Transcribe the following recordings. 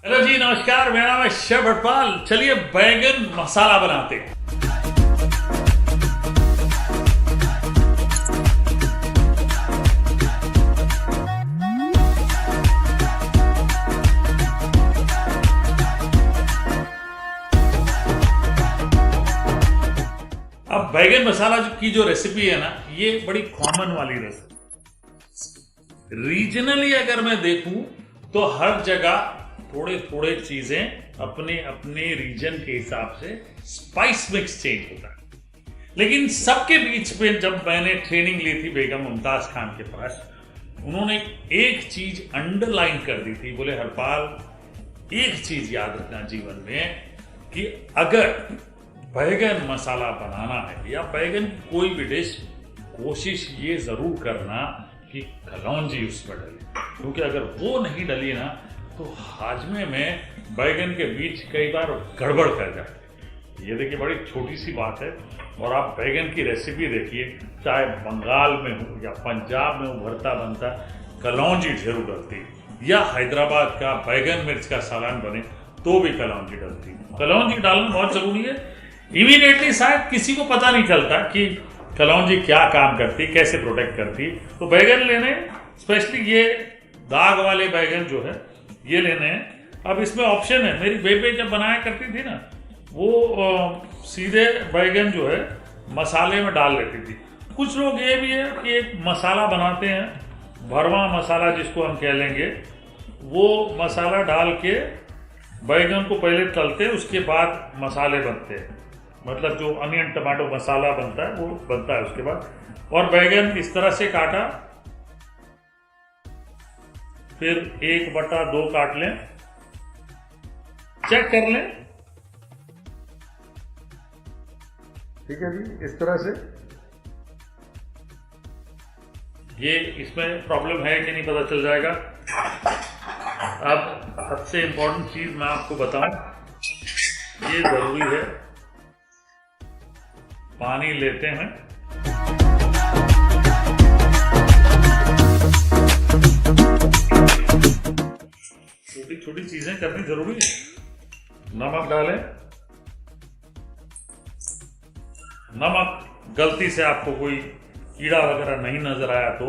Hello जी, नमस्कार। मेरा नाम है शेफ भटपाल। चलिए बैगन मसाला बनाते हैं। अब बैगन मसाला की जो रेसिपी है ना, ये बड़ी कॉमन वाली रेसिपी। रीजनली अगर मैं देखूं तो हर जगह थोड़े थोड़े चीजें अपने अपने रीजन के हिसाब से स्पाइस मिक्स चेंज होता है। लेकिन सबके बीच में जब मैंने ट्रेनिंग ली थी बेगम मुमताज खान के पास, उन्होंने एक चीज अंडरलाइन कर दी थी। बोले हरपाल, एक चीज याद रखना जीवन में कि अगर बैगन मसाला बनाना है या बैगन की कोई भी डिश, कोशिश ये जरूर करना कि कलौंजी उसमें डले, क्योंकि अगर वो नहीं डली ना तो हाजमे में बैगन के बीच कई बार गड़बड़ कर जाती है। ये देखिए, बड़ी छोटी सी बात है। और आप बैगन की रेसिपी देखिए, चाहे बंगाल में हो या पंजाब में हो, भरता बनता कलौंजी जरूर डलती, या हैदराबाद का बैगन मिर्च का सालन बने तो भी कलौंजी डलती। कलौंजी डालना बहुत जरूरी है। इमीडिएटली शायद किसी को पता नहीं चलता कि कलौंजी क्या काम करती, कैसे प्रोटेक्ट करती। तो बैगन लेने, स्पेशली ये दाग वाले बैगन जो है ये लेने हैं। अब इसमें ऑप्शन है, मेरी बेबे जब बनाया करती थी ना, वो सीधे बैगन जो है मसाले में डाल लेती थी। कुछ लोग ये भी है कि एक मसाला बनाते हैं, भरवा मसाला जिसको हम कह लेंगे, वो मसाला डाल के बैगन को पहले तलते हैं, उसके बाद मसाले बनते हैं। मतलब जो अनियन टमाटो मसाला बनता है वो बनता है उसके बाद। और बैगन इस तरह से काटा, फिर 1/2 काट लें, चेक कर लें, ठीक है जी, इस तरह से। ये इसमें प्रॉब्लम है कि नहीं पता चल जाएगा। अब सबसे इंपॉर्टेंट चीज मैं आपको बताऊं, ये जरूरी है, पानी लेते हैं, छोटी छोटी चीजें करनी जरूरी है। नमक डालें, नमक गलती से आपको कोई कीड़ा वगैरह नहीं नजर आया तो,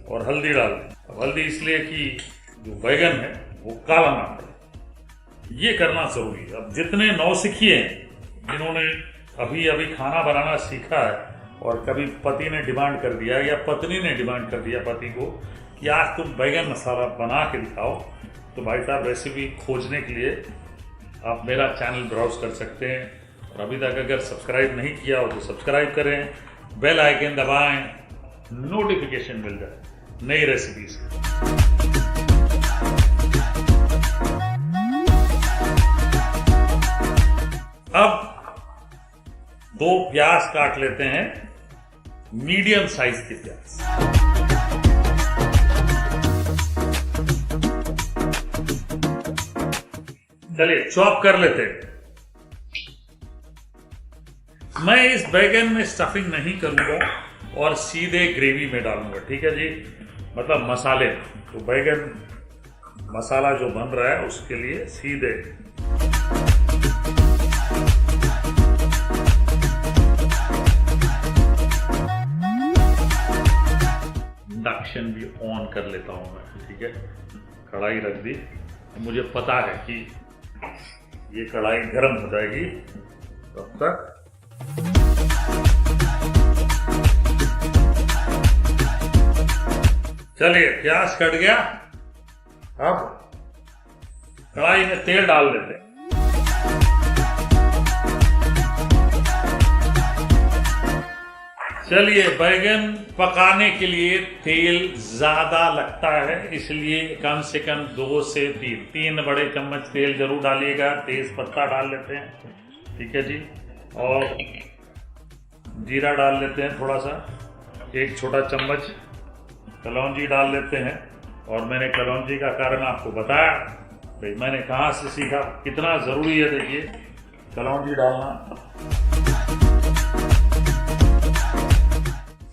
और हल्दी डालें। हल्दी इसलिए कि जो बैगन है वो काला ना पड़े, ये करना जरूरी है। अब जितने नौसिखिए हैं जिन्होंने अभी अभी खाना बनाना सीखा है और कभी पति ने डिमांड कर दिया या पत्नी ने डिमांड कर दिया पति को कि आज तुम बैगन मसाला बना के दिखाओ, तो भाई साहब रेसिपी खोजने के लिए आप मेरा चैनल ब्राउज कर सकते हैं। और अभी तक अगर सब्सक्राइब नहीं किया हो तो सब्सक्राइब करें, बेल आइकन दबाएं, नोटिफिकेशन मिल जाए नई रेसिपीज की। अब 2 प्याज काट लेते हैं, मीडियम साइज के प्याज। चलिए चॉप कर लेते हैं। मैं इस बैगन में स्टफिंग नहीं करूंगा और सीधे ग्रेवी में डालूंगा, ठीक है जी, मतलब मसाले। तो बैगन मसाला जो बन रहा है उसके लिए सीधे इंडक्शन भी ऑन कर लेता हूं मैं, ठीक है। कढ़ाई रख दी, मुझे पता है कि ये कढ़ाई गर्म हो जाएगी, तब तक चलिए प्याज कट गया। अब कढ़ाई में तेल डाल देते हैं। चलिए, बैगन पकाने के लिए तेल ज्यादा लगता है, इसलिए कम से कम 2 से 3 बड़े चम्मच तेल जरूर डालिएगा। तेज पत्ता डाल लेते हैं, ठीक है जी, और जीरा डाल लेते हैं थोड़ा सा, 1 छोटा चम्मच कलौंजी डाल लेते हैं। और मैंने कलौंजी का कारण आपको बताया, भाई मैंने कहाँ से सीखा, कितना जरूरी है देखिए कलौंजी डालना।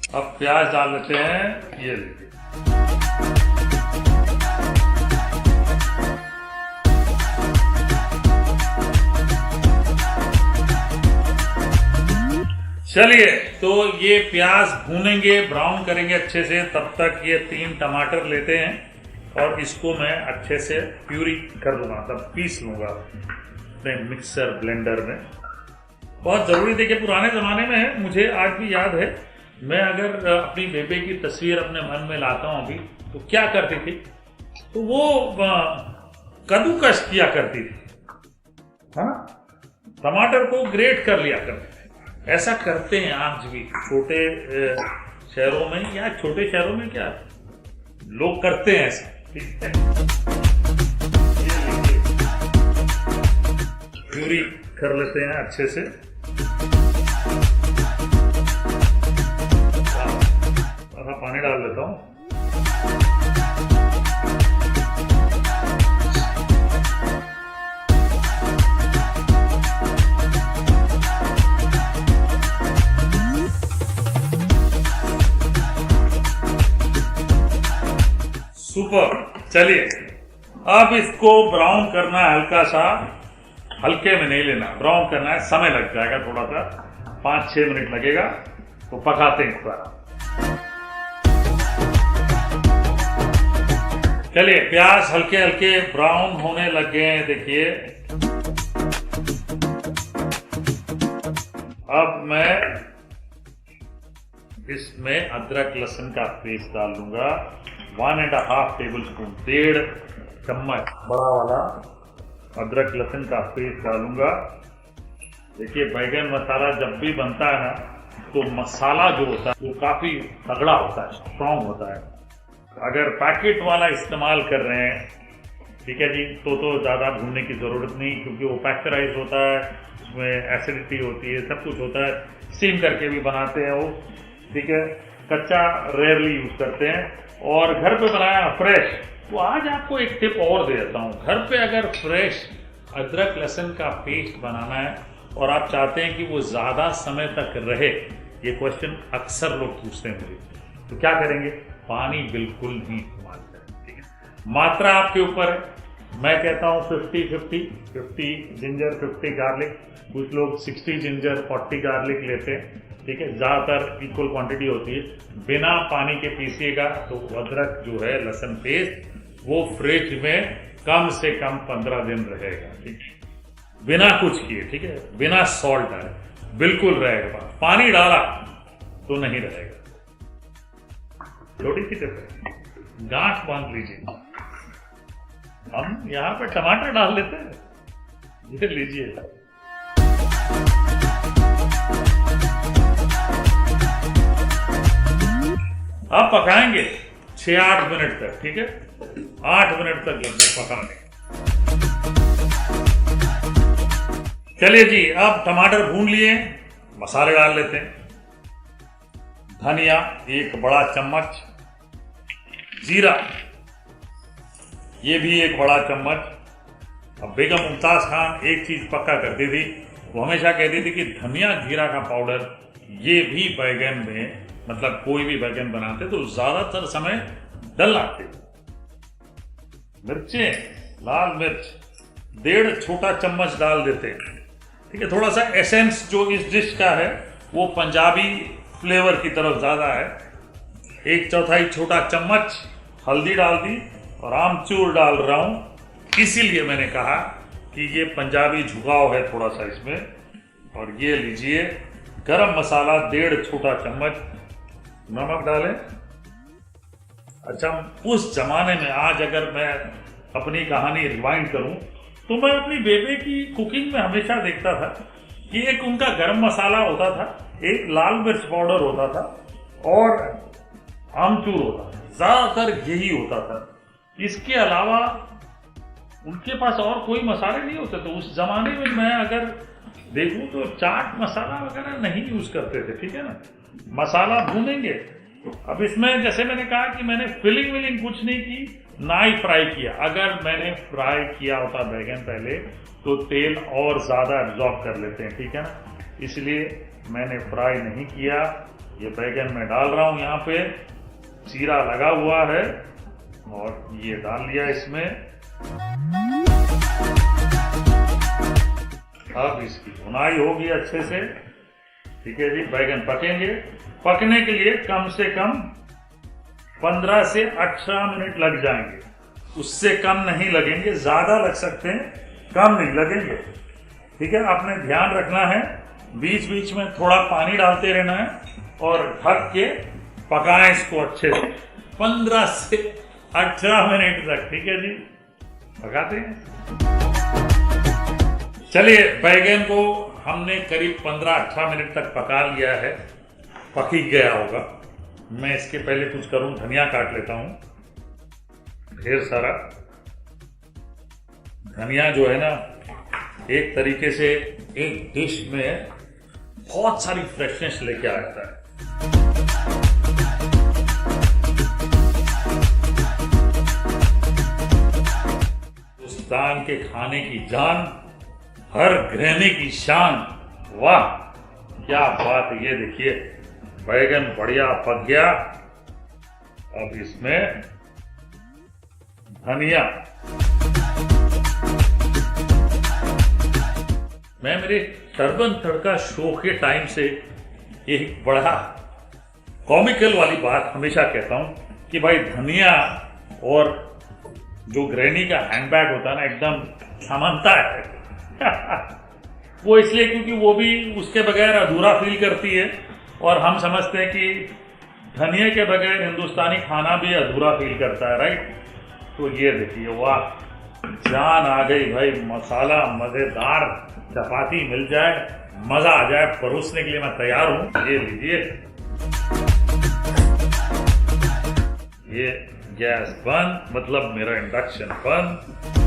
अब प्याज डाल लेते हैं, ये देखिए। चलिए, तो ये प्याज भूनेंगे, ब्राउन करेंगे अच्छे से। तब तक ये 3 टमाटर लेते हैं और इसको मैं अच्छे से प्यूरी कर लूँगा, मतलब पीस लूँगा अपने मिक्सर ब्लेंडर में। बहुत ज़रूरी, देखिए पुराने ज़माने में है, मुझे आज भी याद है, मैं अगर अपनी बेबे की तस्वीर अपने मन में लाता हूँ अभी, तो क्या करती थी, तो वो कद्दूकस किया करती थी, हाँ, टमाटर को ग्रेट कर लिया करते थे। ऐसा करते हैं आज भी छोटे शहरों में, या छोटे शहरों में क्या लोग करते हैं ऐसा, ठीक है। प्यूरी कर लेते हैं अच्छे से। पानी डाल देता हूं। सुपर। चलिए, अब इसको ब्राउन करना है हल्का सा, हल्के में नहीं लेना, ब्राउन करना है, समय लग जाएगा थोड़ा सा, 5-6 मिनट लगेगा, तो पकाते हैं इसको। चलिए, प्याज हल्के हल्के ब्राउन होने लग गए हैं, देखिए। अब मैं इसमें अदरक लहसुन का पेस्ट डाल दूंगा, 1.5 टेबल स्पून, 1.5 चम्मच बड़ा वाला अदरक लहसुन का पेस्ट डालूंगा। देखिए, बैगन मसाला जब भी बनता है ना, तो मसाला जो होता है वो काफी तगड़ा होता है, स्ट्रॉन्ग होता है। अगर पैकेट वाला इस्तेमाल कर रहे हैं, ठीक है जी, तो ज़्यादा भूनने की ज़रूरत नहीं, क्योंकि वो पैक्चराइज होता है, उसमें एसिडिटी होती है, सब कुछ होता है। स्टीम करके भी बनाते हैं वो, ठीक है, कच्चा रेयरली यूज़ करते हैं। और घर पे बनाया फ्रेश, तो आज आपको एक टिप और दे देता हूँ। घर पे अगर फ्रेश अदरक लहसुन का पेस्ट बनाना है और आप चाहते हैं कि वो ज़्यादा समय तक रहे, ये क्वेश्चन अक्सर लोग पूछते हैं मुझे, तो क्या करेंगे, पानी बिल्कुल नहीं इस्तेमाल करें, ठीक है। मात्रा आपके ऊपर है, मैं कहता हूँ 50-50, 50 जिंजर 50 गार्लिक, कुछ लोग 60 जिंजर 40 गार्लिक लेते हैं, ठीक है, ज़्यादातर इक्वल क्वांटिटी होती है। बिना पानी के पीसिएगा तो अदरक जो है लहसुन पेस्ट वो फ्रिज में कम से कम 15 दिन रहेगा, ठीक है, बिना कुछ किए, ठीक है, बिना सॉल्ट डाले बिल्कुल रहेगा। पानी डाला तो नहीं रहेगा। छोटी सी टिप है, गांठ बांध लीजिए। हम यहां पे टमाटर डाल लेते हैं, ये लीजिए। अब पकाएंगे 6-8 मिनट तक, ठीक है, 8 मिनट तक लगभग पकाने। चलिए जी, अब टमाटर भून लिए, मसाले डाल लेते हैं। धनिया 1 बड़ा चम्मच, जीरा ये भी 1 बड़ा चम्मच। अब बेगम मुमताज खान एक चीज पक्का करती थी, वो हमेशा कहती थी कि धनिया जीरा का पाउडर ये भी बैगन में, मतलब कोई भी बैगन बनाते तो ज्यादातर समय डलाते। मिर्चें, लाल मिर्च 1.5 छोटा चम्मच डाल देते हैं, ठीक है। थोड़ा सा एसेंस जो इस डिश का है वो पंजाबी फ्लेवर की तरफ ज्यादा है। 1/4 छोटा चम्मच हल्दी डाल दी और आमचूर डाल रहा हूं, इसीलिए मैंने कहा कि ये पंजाबी झुकाव है थोड़ा सा इसमें। और ये लीजिए गरम मसाला 1.5 छोटा चम्मच, नमक डालें। अच्छा, उस जमाने में, आज अगर मैं अपनी कहानी रिवाइंड करूं, तो मैं अपनी बेबे की कुकिंग में हमेशा देखता था कि एक उनका गरम मसाला होता था, एक लाल मिर्च पाउडर होता था और आमचूर होता था, ज्यादातर यही होता था। इसके अलावा उनके पास और कोई मसाले नहीं होते थे उस जमाने में। मैं अगर देखूं तो चाट मसाला वगैरह नहीं यूज करते थे, ठीक है ना। मसाला भूनेंगे। अब इसमें जैसे मैंने कहा कि मैंने फिलिंग विलिंग कुछ नहीं की, ना ही फ्राई किया। अगर मैंने फ्राई किया होता बैगन पहले तो तेल और ज्यादा एब्जॉर्ब कर लेते हैं, ठीक है ना, इसलिए मैंने फ्राई नहीं किया। ये बैगन मैं डाल रहा हूं, यहाँ पे जीरा लगा हुआ है और ये डाल लिया इसमें। अब इसकी भुनाई होगी अच्छे से, ठीक है जी, बैगन पकेंगे। पकने के लिए कम से कम 15 से 18 मिनट लग जाएंगे, उससे कम नहीं लगेंगे। ज्यादा लग सकते हैं, कम नहीं लगेंगे। ठीक है, आपने ध्यान रखना है, बीच बीच में थोड़ा पानी डालते रहना है और ढक के पकाएं इसको अच्छे से 15 से 18 मिनट तक। ठीक है जी, पकाते हैं। चलिए, बैगन को हमने करीब 15-18 मिनट तक पका लिया है, पक ही गया होगा। मैं इसके पहले कुछ करूं, धनिया काट लेता हूं ढेर सारा। धनिया जो है ना, एक तरीके से एक डिश में बहुत सारी फ्रेशनेस लेके आता है। हिंदुस्तान के खाने की जान, हर गृहिणी की शान। वाह क्या बात है। ये देखिए, बैगन बढ़िया पक गया। अब इसमें धनिया। मैं मेरे टर्बन तड़का शो के टाइम से एक बड़ा कॉमिकल वाली बात हमेशा कहता हूं कि भाई धनिया और जो गृहिणी का हैंडबैग होता है ना, एकदम समानता है। वो इसलिए क्योंकि वो भी उसके बगैर अधूरा फील करती है, और हम समझते हैं कि धनिया के बगैर हिंदुस्तानी खाना भी अधूरा फील करता है, राइट। तो ये देखिए, वाह जान आ गई भाई। मसाला मजेदार चपाती मिल जाए, मजा आ जाए, परोसने के लिए मैं तैयार हूं। ये लीजिए, ये गैस बंद, मतलब मेरा इंडक्शन बंद।